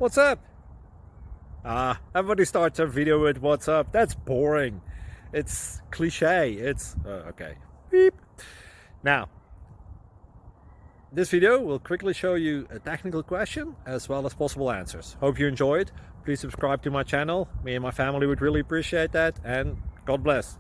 What's up? Everybody starts a video with what's up. That's boring. It's cliche. It's okay. Beep. Now, this video will quickly show you a technical question as well as possible answers. Hope you enjoyed. Please subscribe to my channel. Me and my family would really appreciate that, and God bless.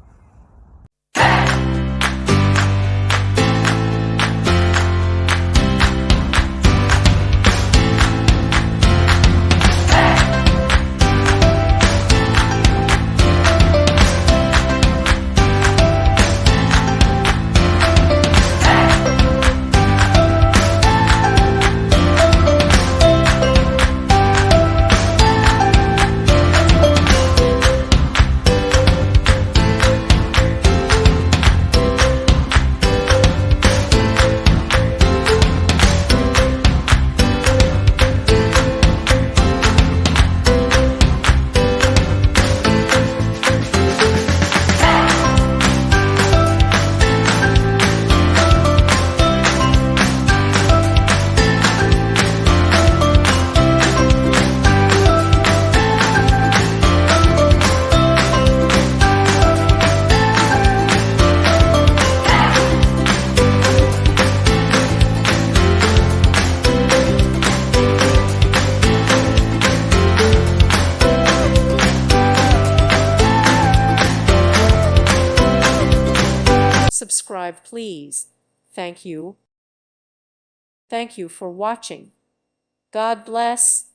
Subscribe, please. Thank you. Thank you for watching. God bless.